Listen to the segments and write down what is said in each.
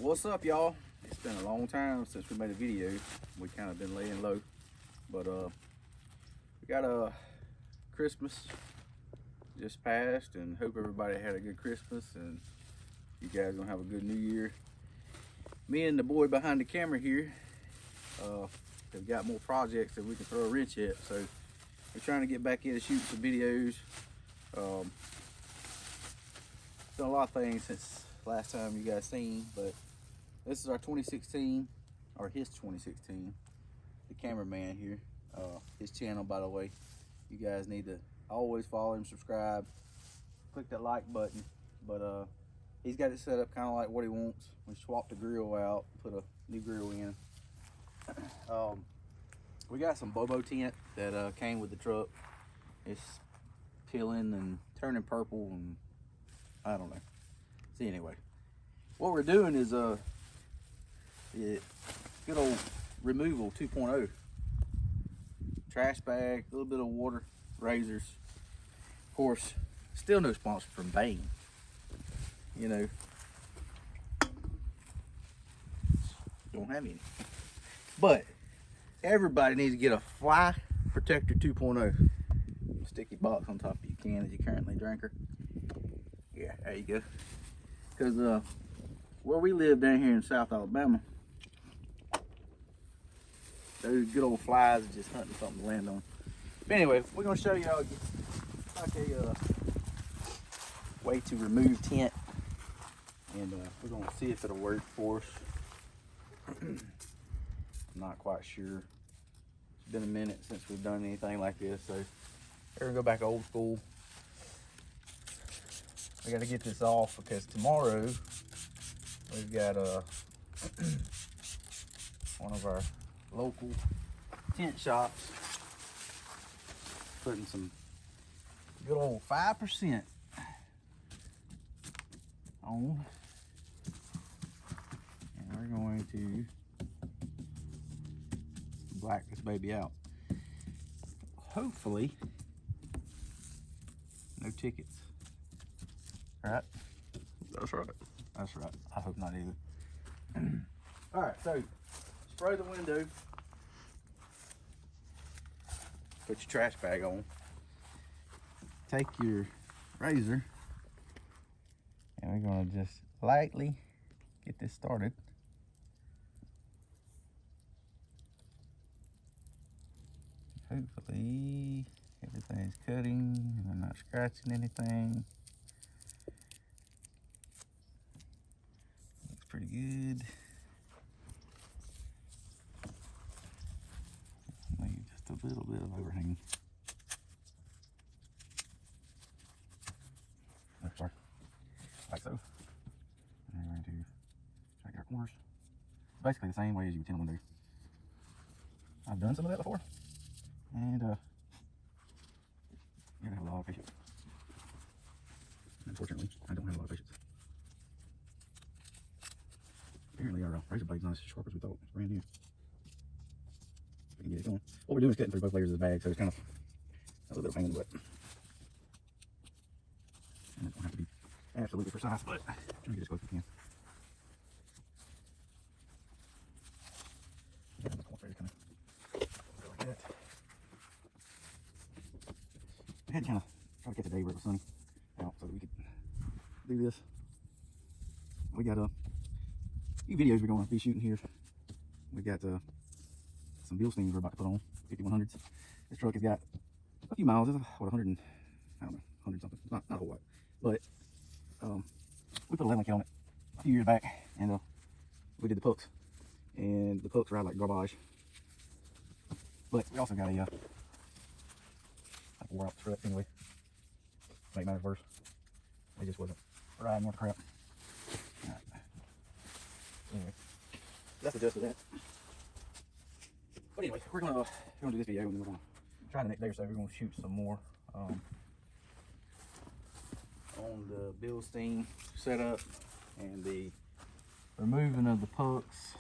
What's up, y'all? It's been a long time since we made a video. We kind of been laying low, but we got a Christmas just passed, and hope everybody had a good Christmas and you guys gonna have a good New Year. Me and the boy behind the camera here have got more projects that we can throw a wrench at, so we're trying to get back in and shoot some videos. Done a lot of things since last time you guys seen, but this is our 2016, or his 2016, the cameraman here. His channel, by the way, you guys need to always follow him, subscribe, click that like button. But he's got it set up kind of like what he wants. We swapped the grill out, put a new grill in. We got some Bobo tint that came with the truck. It's peeling and turning purple, and I don't know. See, anyway, what we're doing is good old removal 2.0. Trash bag, a little bit of water, razors. Of course, still no sponsor from Bane. You know, don't have any. But everybody needs to get a Fly Protector 2.0. Sticky box on top of your can as you currently drinker. Yeah, there you go. Because where we live down here in South Alabama, those good old flies are just hunting something to land on. But anyway, we're gonna show y'all like a way to remove tint, and we're gonna see if it'll work for us. I'm not quite sure. It's been a minute since we've done anything like this, so we're gonna go back old school. We got to get this off because tomorrow we've got one of our local tint shops putting some good old 5% on, and we're going to black this baby out. Hopefully no tickets. Right? That's right. That's right. I hope not either. All right, so spray the window. Put your trash bag on. Take your razor, and we're gonna just lightly get this started. Hopefully everything's cutting and I'm not scratching anything. Pretty good. Maybe just a little bit of overhang. Oh, sorry. Like so. And we're going to try to get our corners. Basically the same way as you would tint a window. I've done some of that before, and you gotta have a lot of patience. Unfortunately, I don't have a lot of patience. Apparently our razor blade's not as sharp as we thought. It's brand new. We can get it going. What we're doing is cutting through both layers of the bag, so it's kind of a little bit of pain in the butt. And it don't have to be absolutely precise, but try to get as close as we can. Yeah, the corn's ready to kind of go like that. We had to kind of try to catch a day where it was sunny out so that we could do this. We got a few videos we're going to be shooting here. We got some Bilsteins we're about to put on, 5100s. This truck has got a few miles. It's what, 100 and, I don't know, 100 something. Not a whole lot. But we put a 11 kit on it a few years back, and we did the pucks. And the pucks ride like garbage. But we also got a like wore out strut anyway. To make matters worse, they just wasn't riding worth crap. Alright. Anyway, that's the gist of that. But anyway, we're gonna do this video, and then we're gonna try the next day or so. We're gonna shoot some more on the Bilstein setup and the removing of the pucks.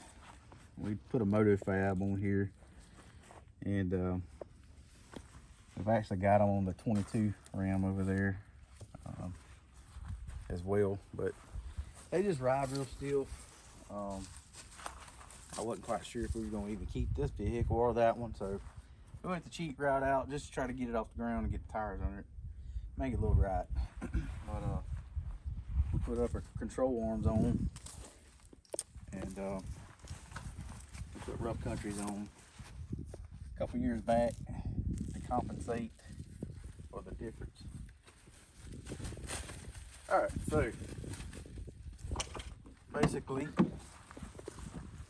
We put a moto fab on here, and we've actually got them on the 22 ram over there as well, but they just ride real still. I wasn't quite sure if we were going to even keep this vehicle or that one, so we went the cheap route out just to try to get it off the ground and get the tires under it, make it look right. But we put up our control arms on, and we put rough countries on a couple years back to compensate for the difference. All right, so basically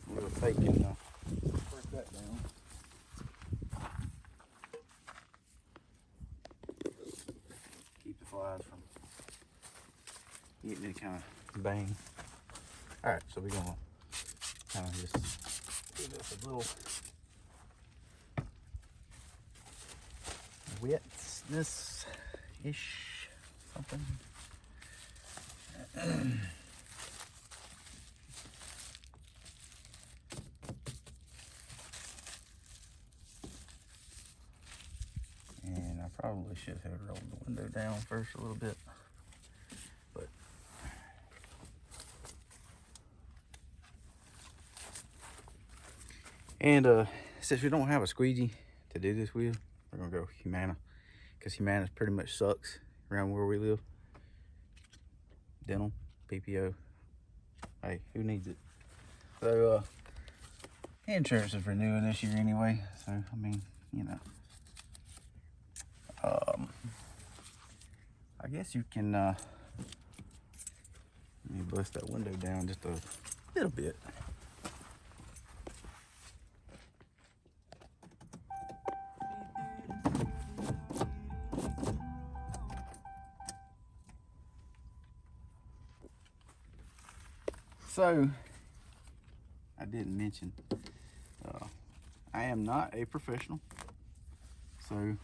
we'll take and break that down. Keep the flies from getting any kind of bang. All right, so we're gonna kind of just give this a little wetness-ish, something. And I probably should have rolled the window down first a little bit, but since we don't have a squeegee to do this with, we're gonna go Humana, because Humana pretty much sucks around where we live. Dental, PPO, hey, who needs it? So insurance is renewing this year anyway, so I mean, you know, I guess you can let me bust that window down just a little bit. So, I didn't mention, I am not a professional. So,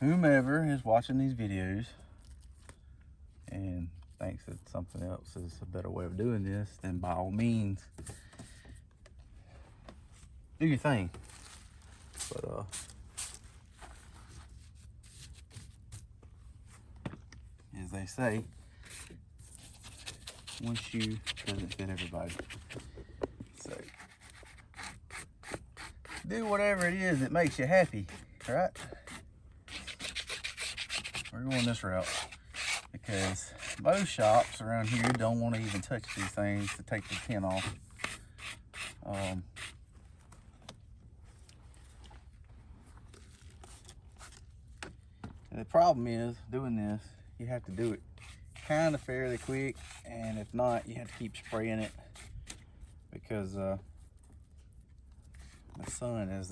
whomever is watching these videos and thinks that something else is a better way of doing this, then by all means, do your thing. But, as they say, one shoe doesn't fit everybody. So do whatever it is that makes you happy, right? We're going this route because most shops around here don't want to even touch these things to take the tint off. And the problem is doing this, you have to do it kind of fairly quick, and if not, you have to keep spraying it, because the sun is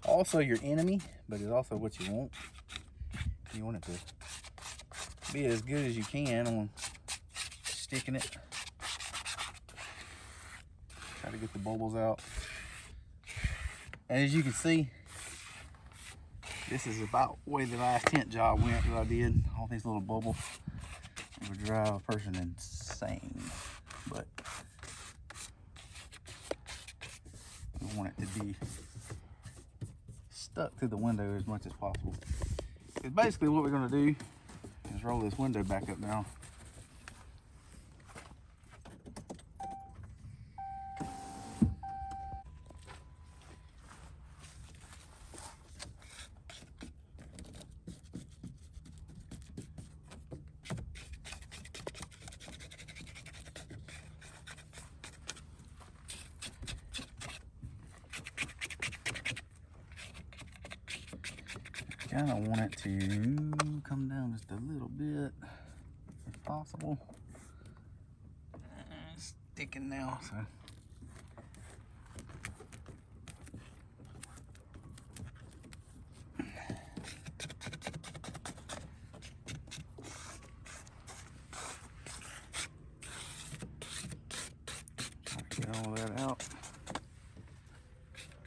also your enemy, but it's also what you want. You want it to be as good as you can on sticking it. Try to get the bubbles out. And as you can see, this is about the way the last tint job went that I did. All these little bubbles, it would drive a person insane. But we want it to be stuck to the window as much as possible. Because basically what we're gonna do is roll this window back up now. Kind of want it to come down just a little bit, if possible. It's sticking now, so. Get all that out.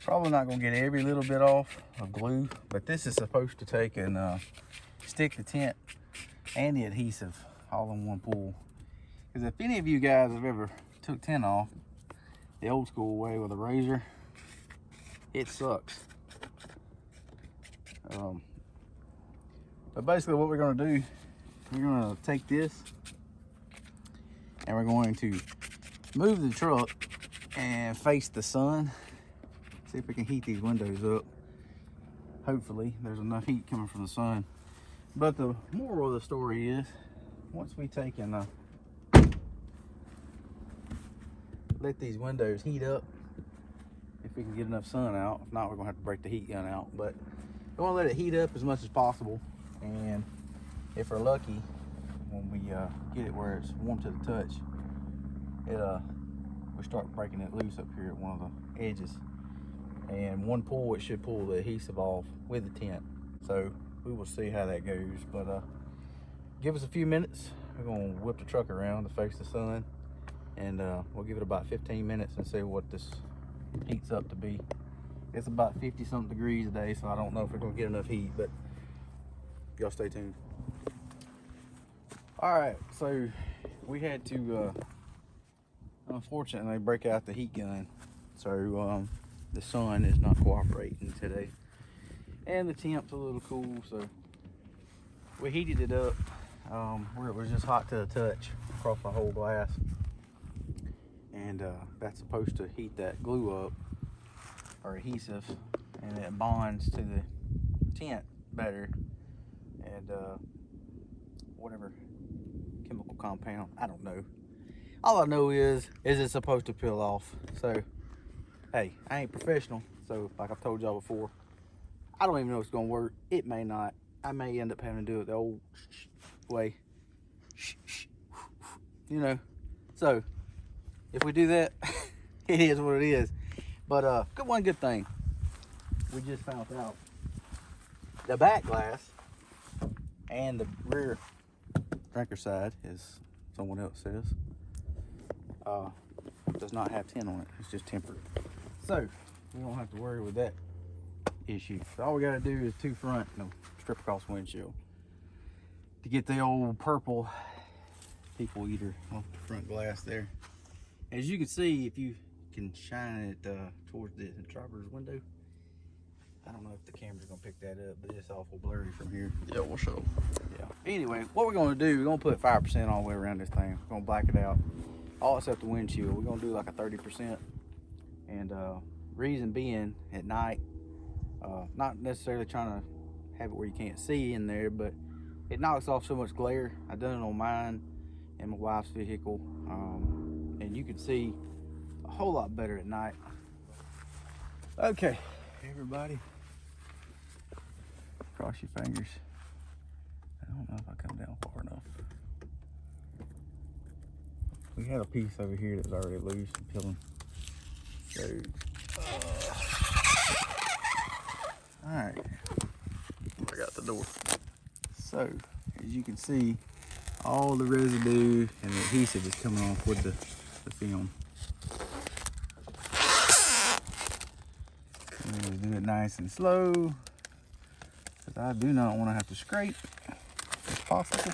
Probably not gonna get every little bit off of glue, but this is supposed to take and stick the tint and the adhesive all in one pull. Because if any of you guys have ever took tint off the old school way with a razor, it sucks. But basically what we're gonna do, we're gonna take this And we're going to move the truck and face the sun. See if we can heat these windows up. Hopefully there's enough heat coming from the sun. But the moral of the story is, once we take and let these windows heat up, if we can get enough sun out. If not, we're gonna have to break the heat gun out. But we want to let it heat up as much as possible. And if we're lucky, when we get it where it's warm to the touch, we start breaking it loose up here at one of the edges. And one pull, it should pull the adhesive off with the tint. So we will see how that goes. But give us a few minutes. We're gonna whip the truck around to face the sun, and we'll give it about 15 minutes and see what this heats up to be. It's about 50 something degrees today, so I don't know if we're gonna get enough heat, but y'all stay tuned. All right, so we had to unfortunately break out the heat gun. So the sun is not cooperating today, and the temp's a little cool, so we heated it up where it was just hot to the touch across the whole glass. And that's supposed to heat that glue up, or adhesive, and it bonds to the tint better, and whatever chemical compound, I don't know. All I know is it's supposed to peel off. So hey, I ain't professional, so like I've told y'all before, I don't even know if it's gonna work. It may not. I may end up having to do it the old way, you know. So if we do that, it is what it is. But good thing, we just found out the back glass and the rear drinker side, as someone else says, does not have tint on it. It's just tempered. So we don't have to worry with that issue. So all we gotta do is two front, strip across windshield to get the old purple people eater off the front glass there. As you can see, if you can shine it towards the driver's window, I don't know if the camera's gonna pick that up, but it's awful blurry from here. Yeah, we'll show. Yeah. Anyway, what we're gonna do, we're gonna put 5% all the way around this thing. We're gonna black it out, all except the windshield. We're gonna do like a 30%. And reason being, at night, not necessarily trying to have it where you can't see in there, but it knocks off so much glare. I done it on mine and my wife's vehicle, and you can see a whole lot better at night. Okay, everybody, cross your fingers. I don't know if I come down far enough. We had a piece over here that was already loose and peeling. So, all right, I got the door. so as you can see, all the residue and the adhesive is coming off with the film. And we'll do it nice and slow, because I do not want to have to scrape if possible.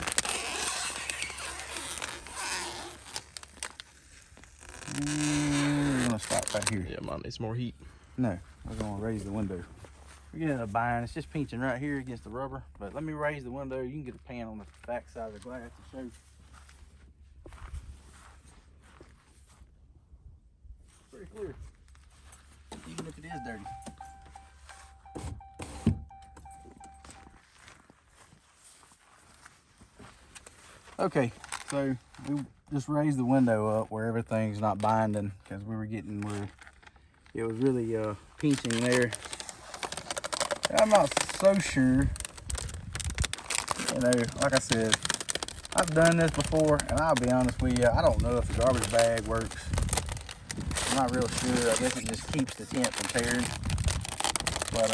And we're gonna stop right here. Yeah, mine needs more heat. No, we're gonna raise the window. We're getting a bind. It's just pinching right here against the rubber. But let me raise the window. You can get a pan on the back side of the glass to show. Pretty clear, even if it is dirty. Okay, so we just raised the window up where everything's not binding, because we were getting where it was really pinching there. And I'm not so sure, you know, like I said, I've done this before, and I'll be honest with you, I don't know if the garbage bag works. I'm not real sure. I guess it just keeps the tint from tearing. But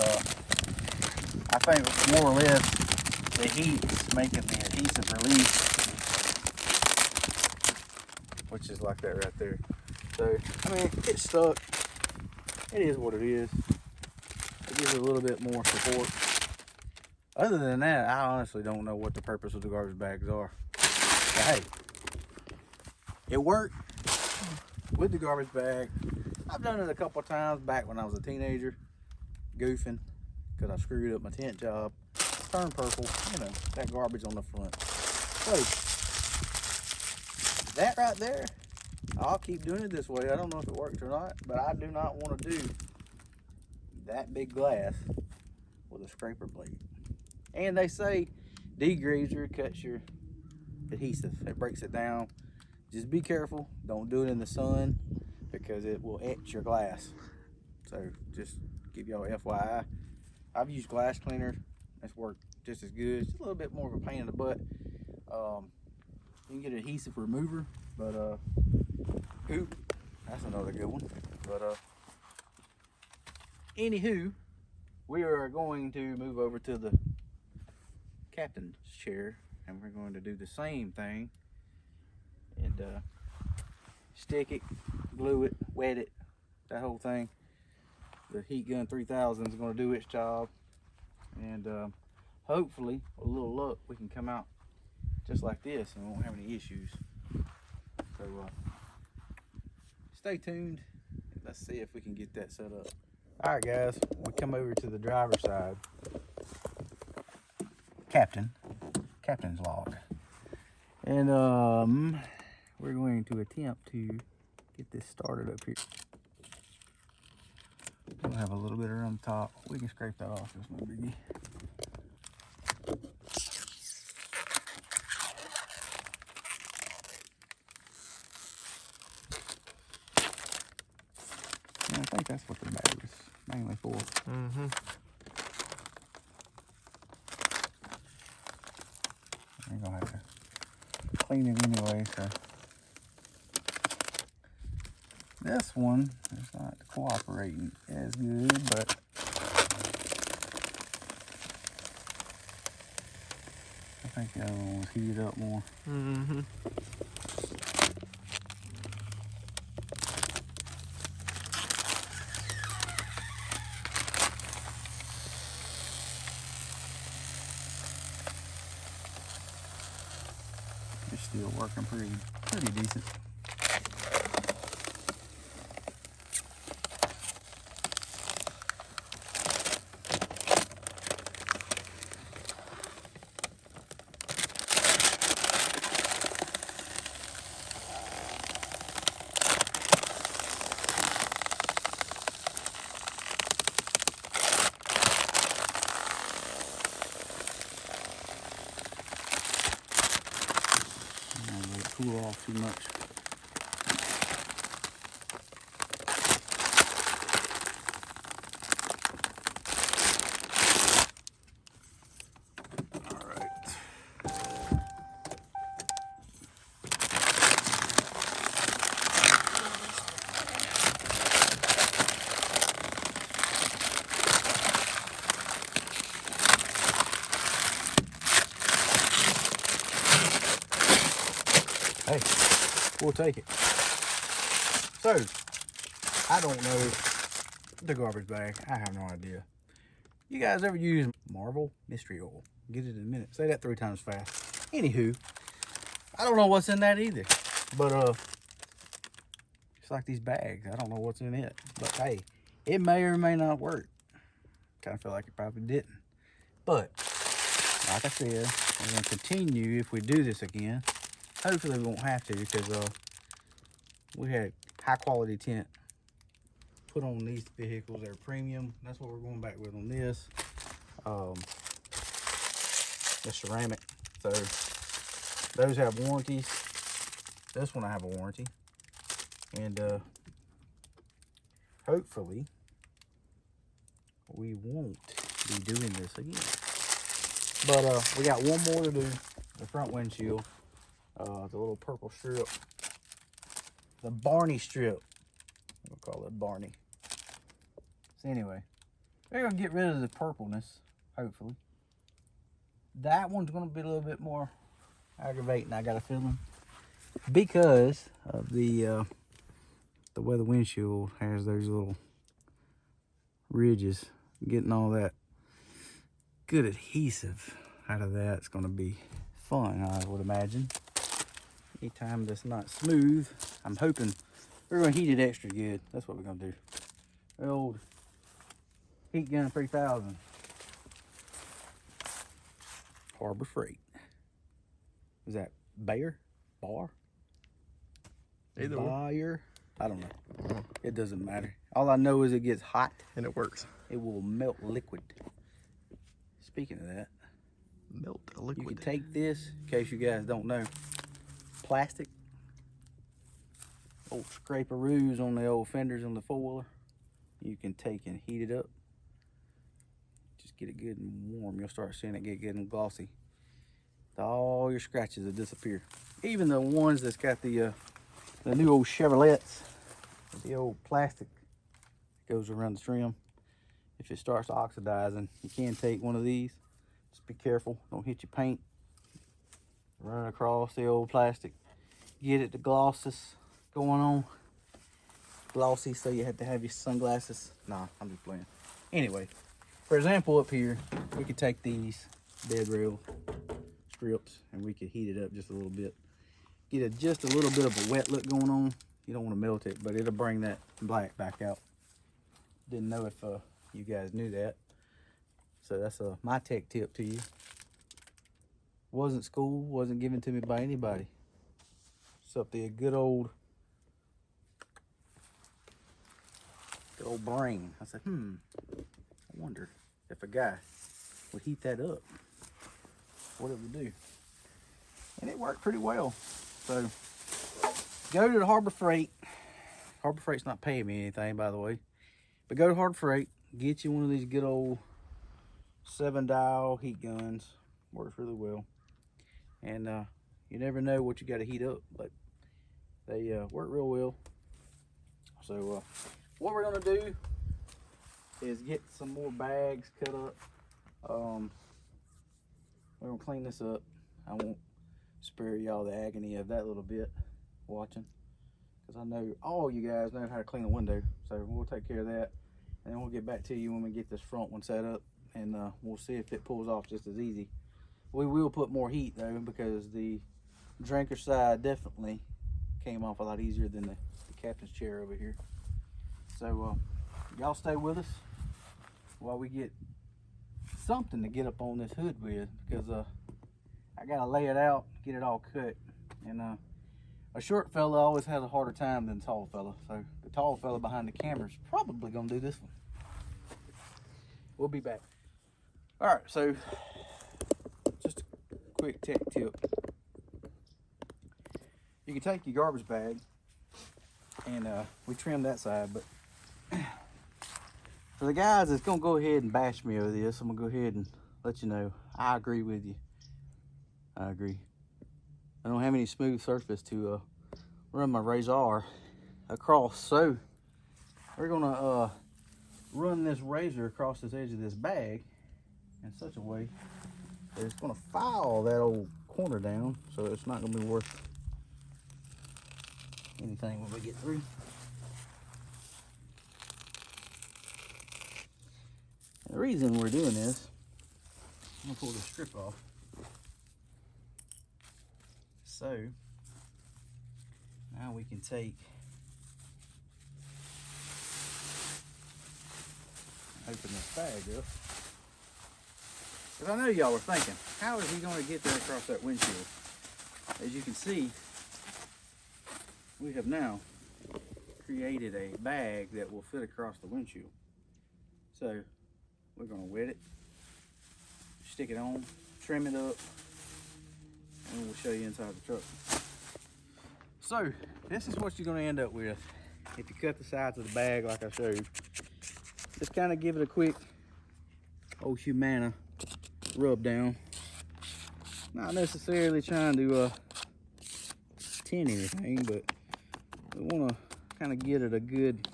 I think more or less the heat is making the adhesive release, which is like that right there. So, I mean, it's stuck. It is what it is. It gives it a little bit more support. Other than that, I honestly don't know what the purpose of the garbage bags are. But hey, it worked with the garbage bag. I've done it a couple of times back when I was a teenager, goofing, because I screwed up my tent job. Turned purple, you know, that garbage on the front. So, that right there, I'll keep doing it this way. I don't know if it works or not, but I do not want to do that big glass with a scraper blade. And they say degreaser cuts your adhesive. It breaks it down. Just be careful. Don't do it in the sun because it will etch your glass. So just give y'all FYI. I've used glass cleaner. It's worked just as good. It's just a little bit more of a pain in the butt. You can get an adhesive remover, but oop, that's another good one. But anywho, we are going to move over to the captain's chair, and we're going to do the same thing and stick it, glue it, wet it, that whole thing. The heat gun 3000 is going to do its job, and hopefully with a little luck we can come out just like this and we won't have any issues. So stay tuned. Let's see if we can get that set up. All right, guys, we come over to the driver's side. Captain's log, and we're going to attempt to get this started up here. We'll have a little bit around the top. We can scrape that off. It's no biggie. And I think that's what the bag is mainly for. Mm-hmm. You're gonna have to clean it anyway, so. This one is not cooperating as good, but I think the other one was heated up more. Mm-hmm. It's still working pretty decent. Don't let it cool off too much. Hey, we'll take it. So, I don't know the garbage bag. I have no idea. You guys ever use Marvel Mystery Oil? Get it in a minute. Say that 3 times fast. Anywho, I don't know what's in that either. But it's like these bags. I don't know what's in it. But hey, it may or may not work. Kind of feel like it probably didn't. But like I said, we're going to continue if we do this again. Hopefully we won't have to, because we had high quality tint put on these vehicles. They're premium. That's what we're going back with on this. The ceramic. So those have warranties. This one I have a warranty. And hopefully we won't be doing this again. But we got one more to do. The front windshield. The little purple strip. The Barney strip. We'll call it Barney. So anyway, we're going to get rid of the purpleness, hopefully. That one's going to be a little bit more aggravating, I got a feeling. Because of the way the windshield has those little ridges. Getting all that good adhesive out of that, it's going to be fun, I would imagine. Anytime that's not smooth, I'm hoping we're going to heat it extra good. That's what we're going to do. The old heat gun 3000. Harbor Freight. Is that Bar? Either one. Buyer. I don't know. It doesn't matter. All I know is it gets hot. And it works. It will melt liquid. Speaking of that, Melt a liquid. you can take this, in case you guys don't know, plastic, old scraperoos on the old fenders on the four-wheeler. You can take and heat it up. Just get it good and warm. You'll start seeing it get good and glossy. All your scratches will disappear. Even the ones that's got the new old Chevrolets, the old plastic goes around the trim. If it starts oxidizing, you can take one of these. Just be careful, don't hit your paint. Run across the old plastic. Get it the glosses going on. Glossy, so you have to have your sunglasses. Nah, I'm just playing. Anyway, for example, up here, we could take these dead rail strips and we could heat it up just a little bit. Get it just a little bit of a wet look going on. You don't want to melt it, but it'll bring that black back out. Didn't know if you guys knew that. So that's my tech tip to you. Wasn't school, wasn't given to me by anybody. It's up there, good old brain. I said, I wonder if a guy would heat that up, what it would do. And it worked pretty well. So go to the Harbor Freight. Harbor Freight's not paying me anything, by the way. But go to Harbor Freight, get you one of these good old 7-dial heat guns. Works really well. And you never know what you got to heat up, but they work real well. So what we're gonna do is get some more bags cut up. We're gonna clean this up. I won't spare y'all the agony of that little bit watching, because I know all you guys know how to clean a window. So we'll take care of that, and then we'll get back to you when we get this front one set up, and we'll see if it pulls off just as easy. We will put more heat though, because the drinker side definitely came off a lot easier than the captain's chair over here. So y'all stay with us while we get something to get up on this hood with, because I gotta lay it out, get it all cut. And a short fella always has a harder time than a tall fella. So the tall fella behind the camera is probably gonna do this one. We'll be back. All right, so just a quick tech tip. You can take your garbage bag, and we trimmed that side, but for the guys that's gonna go ahead and bash me over this, I'm gonna go ahead and let you know, I agree with you. I agree. I don't have any smooth surface to run my razor across, so we're gonna run this razor across this edge of this bag in such a way that it's gonna file that old corner down, so it's not gonna be worth anything when we get through. And the reason we're doing this, I'm gonna pull this strip off. So now we can take, open this bag up. Because I know y'all are thinking, how is he going to get that across that windshield? As you can see, we have now created a bag that will fit across the windshield. So we're going to wet it, stick it on, trim it up, and we'll show you inside the truck. So this is what you're going to end up with if you cut the sides of the bag like I showed. Just kind of give it a quick old Humana rub down. Not necessarily trying to tint anything, but we want to kind of get it a good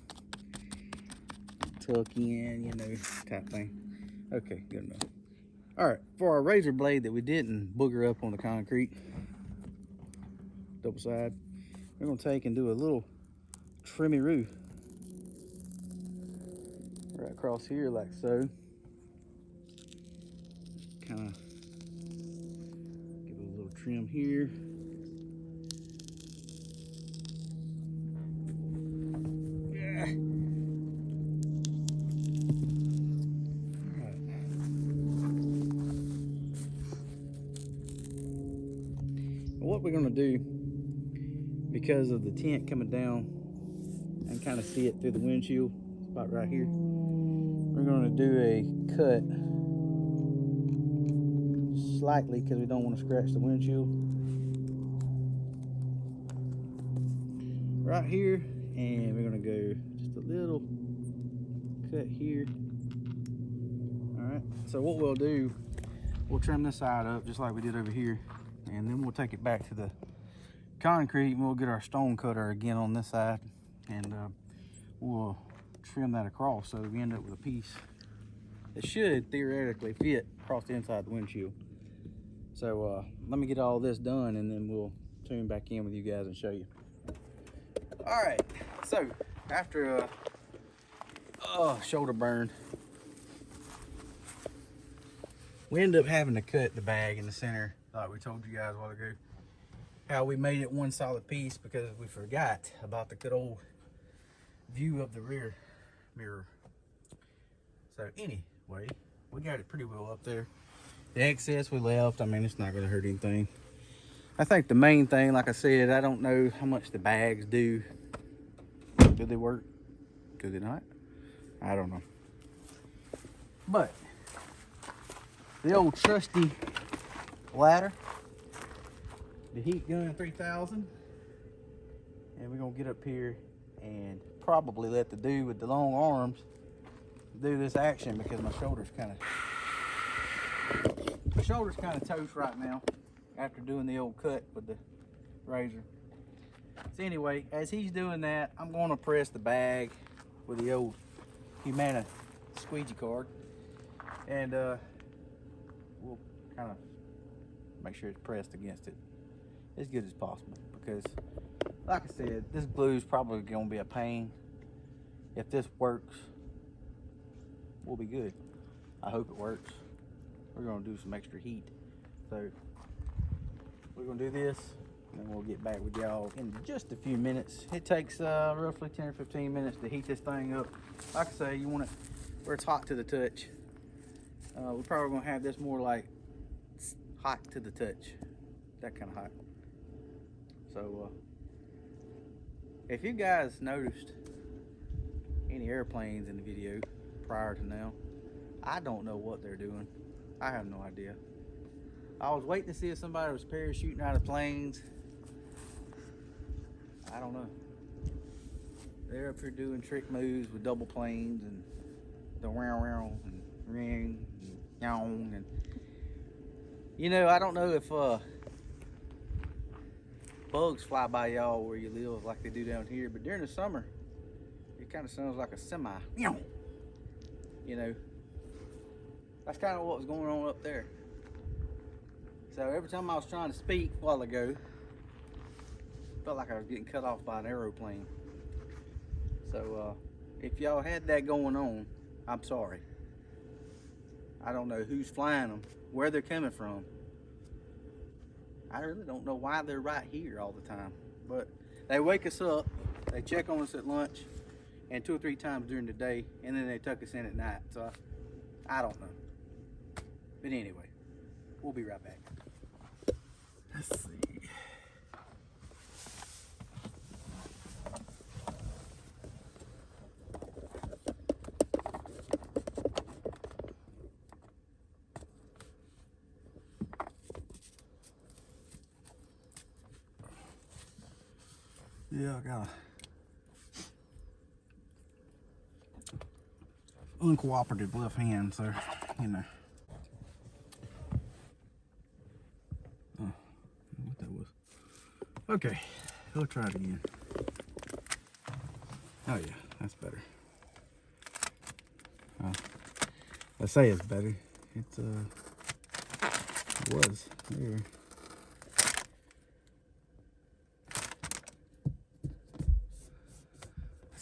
tuck in, you know, type thing. Okay, good enough. All right, for our razor blade that we didn't booger up on the concrete, double side, we're gonna take and do a little trimmy-roo right across here like so. Kind of give it a little trim here. Yeah. What we're going to do, because of the tint coming down and kind of see it through the windshield. It's about right here. We're going to do a cut slightly because we don't want to scratch the windshield. Right here, and we're going to go just a little cut here. Alright, so what we'll do, we'll trim this side up just like we did over here, and then we'll take it back to the concrete and we'll get our stone cutter again on this side, and we'll trim that across so we end up with a piece that should theoretically fit across the inside of the windshield. So let me get all this done and then we'll tune back in with you guys and show you. All right, so after shoulder burn, we ended up having to cut the bag in the center like we told you guys a while ago. How we made it one solid piece because we forgot about the good old view of the rear mirror. So anyway, we got it pretty well up there. The excess we left, I mean, it's not going to hurt anything. I think the main thing, like I said, I don't know how much the bags do. Do they work? Do they not? I don't know. But the old trusty ladder, the heat gun 3000, and we're going to get up here and probably let the dude with the long arms do this action because my shoulder's kind of toast right now after doing the old cut with the razor. So anyway, as he's doing that, I'm going to press the bag with the old Humana squeegee card, and we'll kind of make sure it's pressed against it as good as possible, because like I said, this glue is probably going to be a pain. If this works, we'll be good. I hope it works. We're going to do some extra heat, so we're going to do this and then we'll get back with y'all in just a few minutes. It takes roughly 10 or 15 minutes to heat this thing up. Like I say, you want it where it's hot to the touch. We're probably going to have this more like hot to the touch, that kind of hot. So if you guys noticed any airplanes in the video prior to now, I don't know what they're doing. I have no idea. I was waiting to see if somebody was parachuting out of planes. I don't know. They're up here doing trick moves with double planes and the wow and ring and yawn, and you know, I don't know if bugs fly by y'all where you live like they do down here, but during the summer it kind of sounds like a semi. You know, that's kind of what was going on up there. So every time I was trying to speak a while ago, felt like I was getting cut off by an aeroplane. So if y'all had that going on, I'm sorry. I don't know who's flying them, where they're coming from. I really don't know why they're right here all the time. But they wake us up, they check on us at lunch, and 2 or 3 times during the day, and then they tuck us in at night. So I don't know. But anyway, we'll be right back. Let's see. Yeah, I got a uncooperative left hand, so you know. What that was. Okay, we'll try it again. Oh yeah, that's better. I say it's better. It's it was there.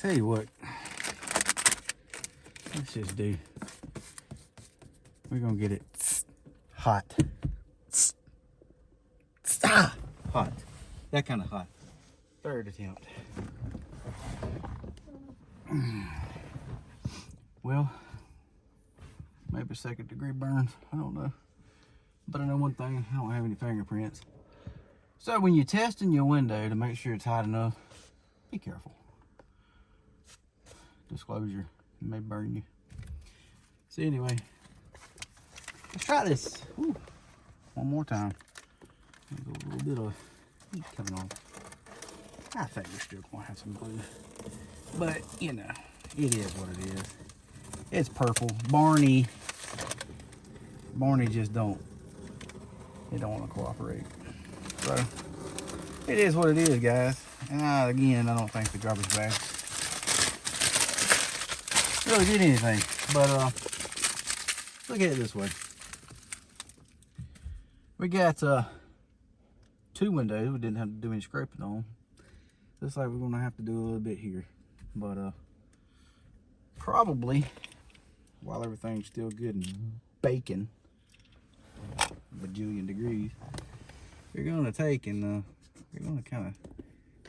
Tell you what, let's just do. We're gonna get it hot. Hot. That kind of hot. 3rd attempt. Well, maybe 2nd-degree burns. I don't know. But I know one thing, I don't have any fingerprints. So when you're testing your window to make sure it's hot enough, be careful. Disclosure, it may burn you. So anyway, let's try this. Ooh, one more time. A little bit of heat coming on. I think we're still gonna have some glue, but you know, it is what it is. It's purple. Barney just don't want to cooperate. So it is what it is, guys. And again, I don't think the garbage bags really did anything. But look at it this way. We got 2 windows we didn't have to do any scraping on. Looks like we're gonna have to do a little bit here. But probably while everything's still good and baking bajillion degrees, you're gonna take and you're gonna kind of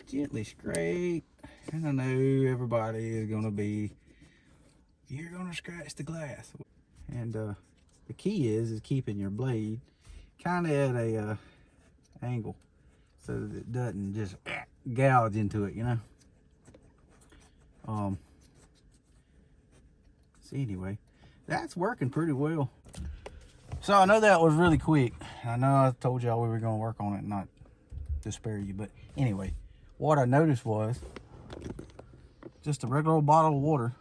gently scrape. And I know everybody is gonna be, you're gonna scratch the glass. And the key is keeping your blade kind of at a angle so that it doesn't just gouge into it, you know. So anyway, that's working pretty well. So I know that was really quick. I know I told y'all we were going to work on it, not to spare you. But anyway, what I noticed was just a regular old bottle of water.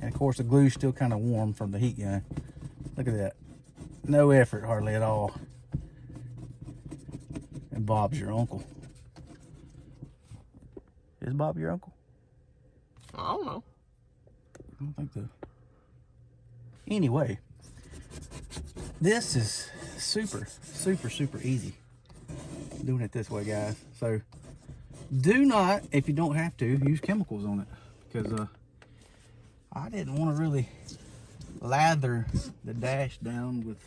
And of course the glue's still kind of warm from the heat gun. Look at that. No effort hardly at all. And Bob's your uncle. Is Bob your uncle? I don't know. I don't think so. Anyway, this is super easy doing it this way, guys. So do not, if you don't have to, use chemicals on it, because I didn't want to really lather the dash down with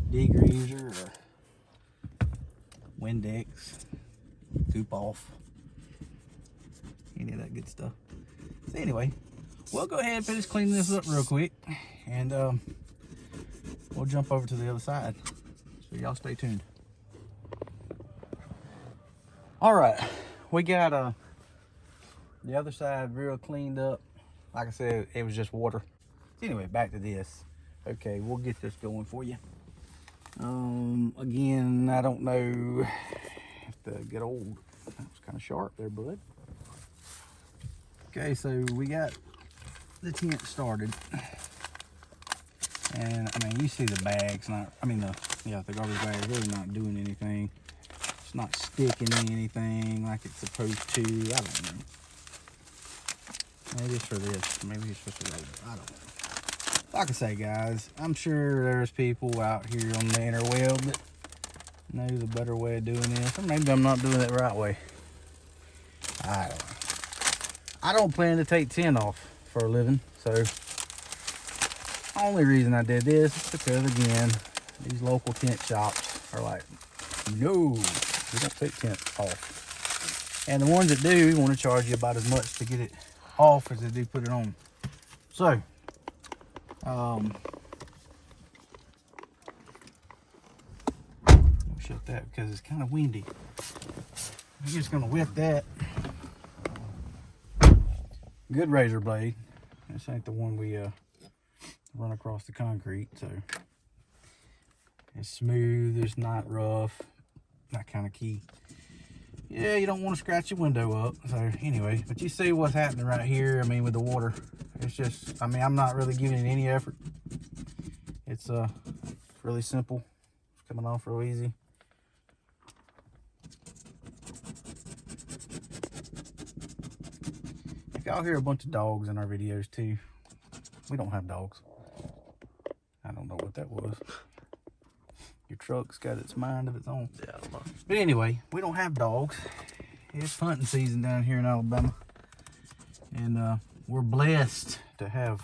degreaser or Windex, goop off, any of that good stuff. So anyway, we'll go ahead and finish cleaning this up real quick, and we'll jump over to the other side. So y'all stay tuned. All right, we got the other side real cleaned up. Like I said, it was just water. Anyway, back to this. Okay, we'll get this going for you. Again, I don't know if to get old. That was kind of sharp there, bud. Okay, so we got the tent started, and I mean, you see the bags not, I mean the garbage bag is really not doing anything. It's not sticking in anything like it's supposed to. I don't know. Maybe it's for this. Maybe it's supposed to roll it. I don't know. Like I say, guys, I'm sure there's people out here on the interweb that knows a better way of doing this, or maybe I'm not doing it the right way. I don't know. I don't plan to take tint off for a living, so the only reason I did this is because, again, these local tent shops are like, no, we don't take tint off. And the ones that do want to charge you about as much to get it off as they do put it on. So, shut that because it's kind of windy. I'm just gonna whip that. Good razor blade. This ain't the one we run across the concrete, so it's smooth, it's not rough, that kind of key. Yeah, you don't want to scratch your window up. So anyway, but you see what's happening right here. I mean, with the water, it's just, I mean, I'm not really giving it any effort. It's really simple. It's coming off real easy. Y'all hear a bunch of dogs in our videos too. We don't have dogs. I don't know what that was. Your truck's got its mind of its own. Yeah, I don't know. But anyway, we don't have dogs. It's hunting season down here in Alabama. And we're blessed to have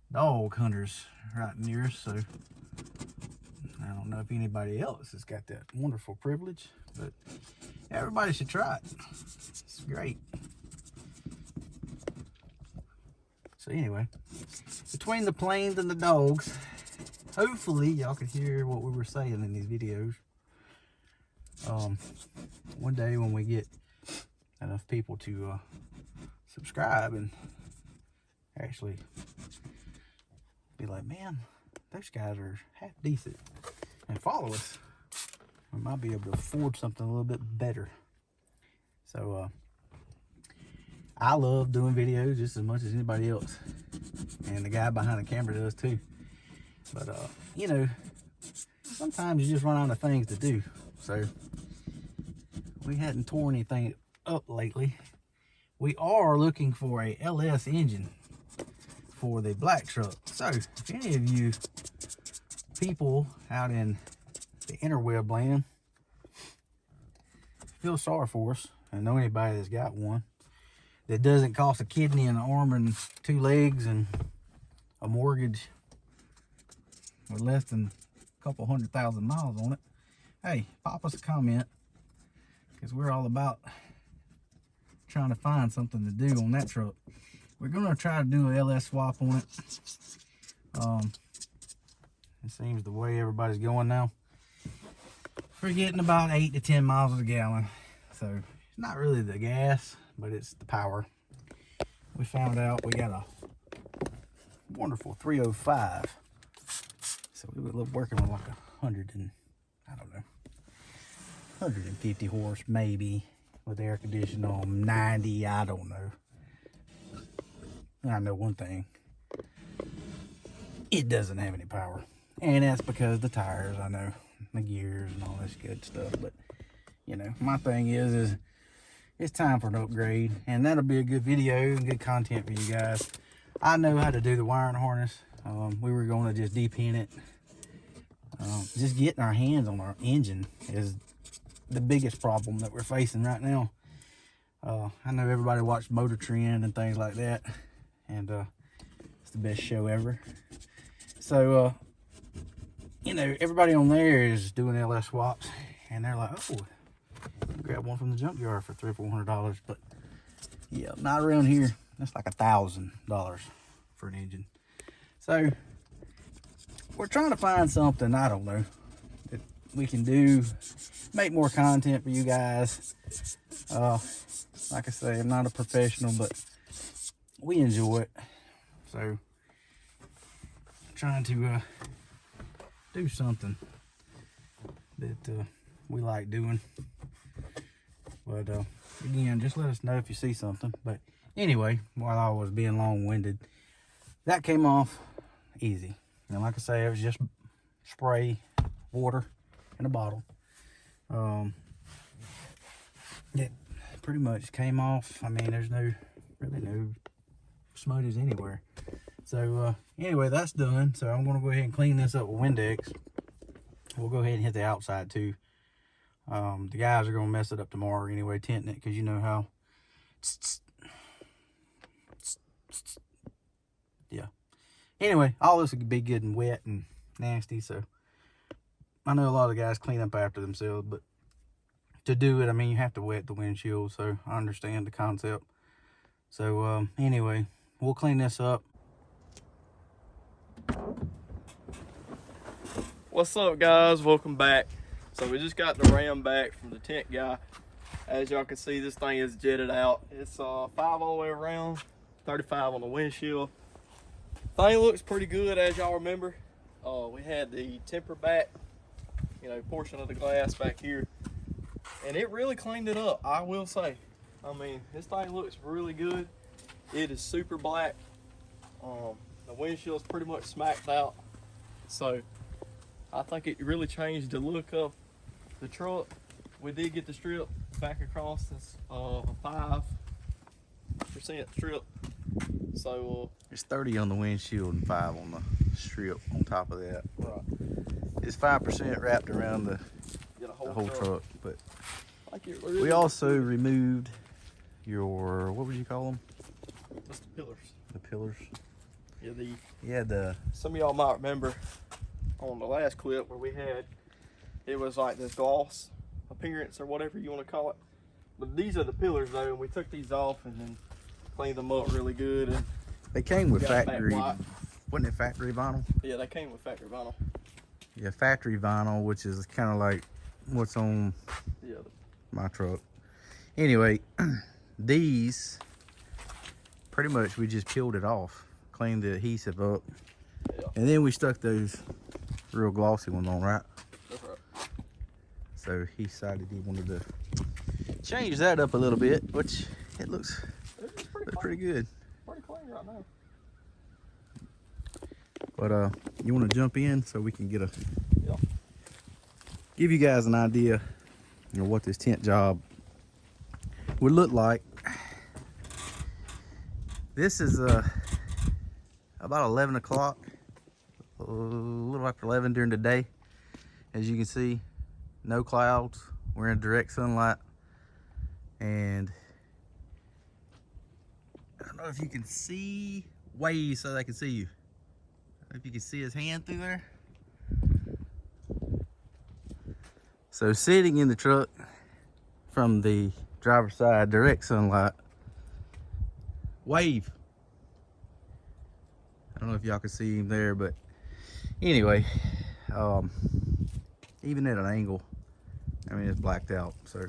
dog hunters right near us. So I don't know if anybody else has got that wonderful privilege, but everybody should try it. It's great. So anyway, between the planes and the dogs, hopefully y'all could hear what we were saying in these videos. One day when we get enough people to subscribe and actually be like, man, those guys are half decent, and follow us, we might be able to afford something a little bit better. So I love doing videos just as much as anybody else, and the guy behind the camera does too. But you know, sometimes you just run out of things to do. So we hadn't torn anything up lately. We are looking for a LS engine for the black truck. So if any of you people out in the interweb land feel sorry for us and know anybody that's got one that doesn't cost a kidney and an arm and 2 legs and a mortgage with less than a couple 100,000 miles on it, hey, pop us a comment, because we're all about trying to find something to do on that truck. We're gonna try to do an LS swap on it. It seems the way everybody's going now, we're getting about 8 to 10 miles a gallon. So it's not really the gas, but it's the power. We found out we got a wonderful 305. So we were working with like 100 and, I don't know, 150 horse maybe, with air conditioning on 90, I don't know. I know one thing, it doesn't have any power. And that's because the tires, I know, the gears and all this good stuff. But, you know, my thing is it's time for an upgrade, and that'll be a good video and good content for you guys. I know how to do the wiring harness. We were going to just depin it. Just getting our hands on our engine is the biggest problem that we're facing right now. I know everybody watched Motor Trend and things like that, and it's the best show ever. So you know, everybody on there is doing LS swaps, and they're like, oh, grab one from the junkyard for $300 or $400. But yeah, not around here. That's like $1,000 for an engine. So we're trying to find something, I don't know, that we can do, make more content for you guys. Like I say, I'm not a professional, but we enjoy it. So I'm trying to do something that we like doing. But again, just let us know if you see something. But anyway, while I was being long-winded, that came off easy. And like I say, it was just spray water in a bottle. It pretty much came off. I mean, there's really no smudges anywhere. So anyway, that's done. So I'm gonna go ahead and clean this up with Windex. We'll go ahead and hit the outside too. The guys are gonna mess it up tomorrow anyway, tinting it, because you know how. Yeah. Anyway, all this will be good and wet and nasty. So I know a lot of guys clean up after themselves, but to do it, I mean, you have to wet the windshield. So I understand the concept. So anyway, we'll clean this up. What's up, guys? Welcome back. So we just got the ram back from the tent guy. As y'all can see, this thing is jetted out. It's 5 all the way around, 35 on the windshield. Thing looks pretty good, as y'all remember. We had the temper back, you know, portion of the glass back here, and it really cleaned it up, I will say. I mean, this thing looks really good. It is super black. The windshield's pretty much smacked out. So I think it really changed the look of the truck. We did get the strip back across this a 5% strip. So it's 30 on the windshield and 5 on the strip on top of that. right. It's 5% wrapped around the whole truck. But really we also removed your, what would you call them? Just the pillars. The pillars. Yeah, some of y'all might remember on the last clip where we had, it was like this gloss appearance or whatever you want to call it. But these are the pillars though, and we took these off and then cleaned them up really good. And they came with factory wasn't it factory vinyl? Yeah, they came with factory vinyl. Yeah, factory vinyl, which is kind of like what's on my truck. Anyway, these, pretty much we just peeled it off, cleaned the adhesive up, and then we stuck those real glossy ones on, right? That's right. So he decided he wanted to change that up a little bit, which it looks pretty good. Pretty clean right now. But you want to jump in so we can get a give you guys an idea, you know, what this tent job would look like. This is about 11 o'clock, a little after 11 during the day. As you can see, no clouds, we're in direct sunlight, and I don't know if you can see waves so they can see you. I don't know if you can see his hand through there. So sitting in the truck from the driver's side, direct sunlight, wave. I don't know if y'all can see him there, but anyway, even at an angle, I mean, it's blacked out. So,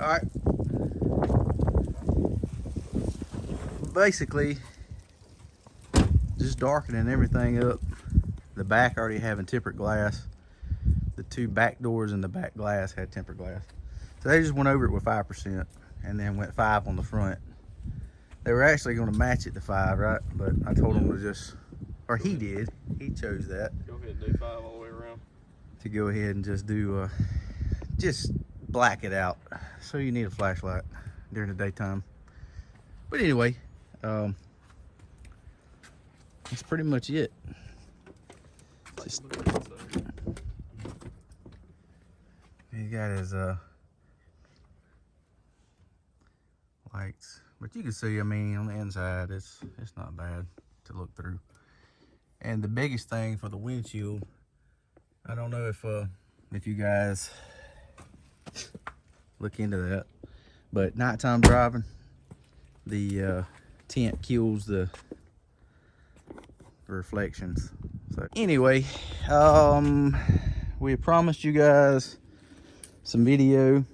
all right. Basically, just darkening everything up. The back already having tempered glass. The two back doors in the back glass had tempered glass. So they just went over it with 5% and then went 5 on the front. They were actually going to match it to 5, right? But I told them to just, or he did. He chose that. Go ahead and do 5 all the way around. To go ahead and just do, just black it out. So you need a flashlight during the daytime. But anyway, that's pretty much it. Just, he got his lights, but you can see, I mean, on the inside it's not bad to look through. And the biggest thing for the windshield, I don't know if you guys look into that, but nighttime driving, the tint kills the reflections. So anyway, we promised you guys some video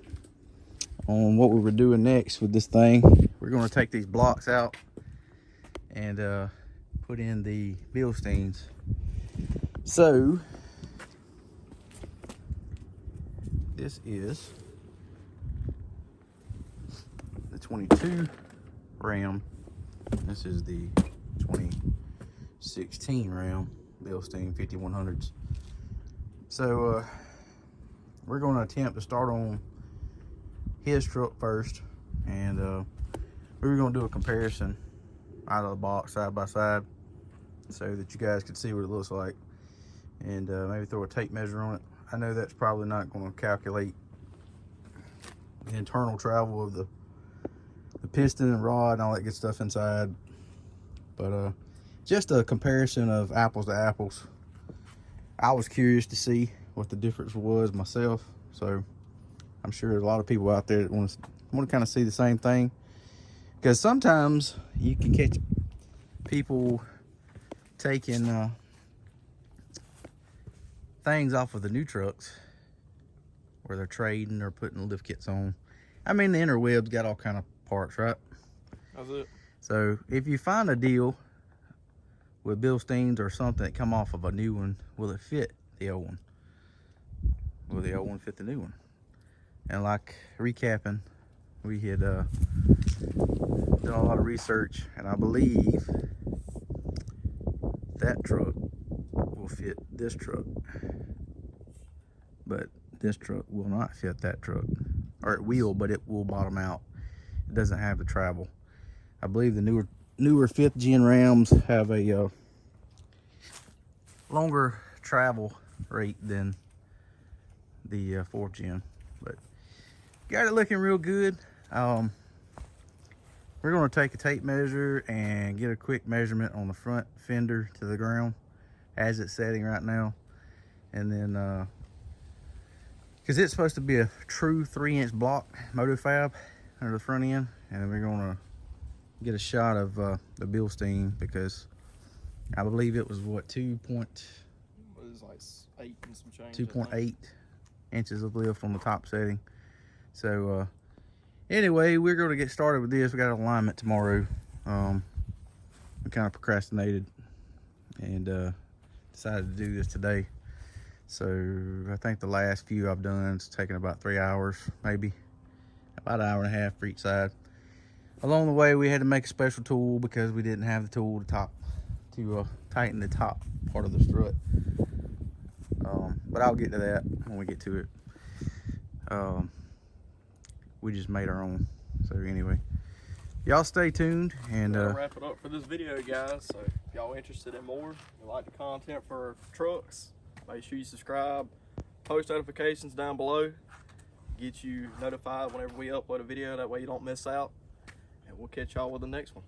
on what we were doing next with this thing. We're going to take these blocks out and put in the Bilsteins. So this is the 22 Ram. This is the 2016 Ram Bilstein 5100s. So we're going to attempt to start on his truck first, and we were going to do a comparison out of the box side by side so that you guys could see what it looks like, and maybe throw a tape measure on it. I know that's probably not going to calculate the internal travel of the piston and rod and all that good stuff inside, but just a comparison of apples to apples. I was curious to see what the difference was myself, so I'm sure there's a lot of people out there that want to kind of see the same thing, because sometimes you can catch people taking things off of the new trucks where they're trading or putting lift kits on. I mean, the inner web's got all kind of parts, right? That's it. So if you find a deal with Bilsteins or something that come off of a new one, will it fit the old one? Will the old one fit the new one? And like recapping, we had done a lot of research, and I believe that truck will fit this truck, but this truck will not fit that truck. Or it will, but it will bottom out. It doesn't have the travel. I believe the newer 5th gen Rams have a longer travel rate than the 4th gen, but got it looking real good. We're going to take a tape measure and get a quick measurement on the front fender to the ground as it's setting right now, and then because it's supposed to be a true 3-inch block Motofab under the front end, and we're going to get a shot of the Bilstein, because I believe it was what, 2.8 It was like 8 and some change. I think. 2.8 inches of lift on the top setting. So anyway, we're going to get started with this. We got alignment tomorrow. We kind of procrastinated and decided to do this today. So I think the last few I've done, it's taken about 3 hours, maybe about an hour and a half for each side. Along the way, we had to make a special tool because we didn't have the tool to tighten the top part of the strut. But I'll get to that when we get to it. We just made our own. So anyway, y'all stay tuned, and That'll wrap it up for this video, guys. So if y'all interested in more, you like the content for trucks, make sure you subscribe, post notifications down below, get you notified whenever we upload a video. That way you don't miss out, and we'll catch y'all with the next one.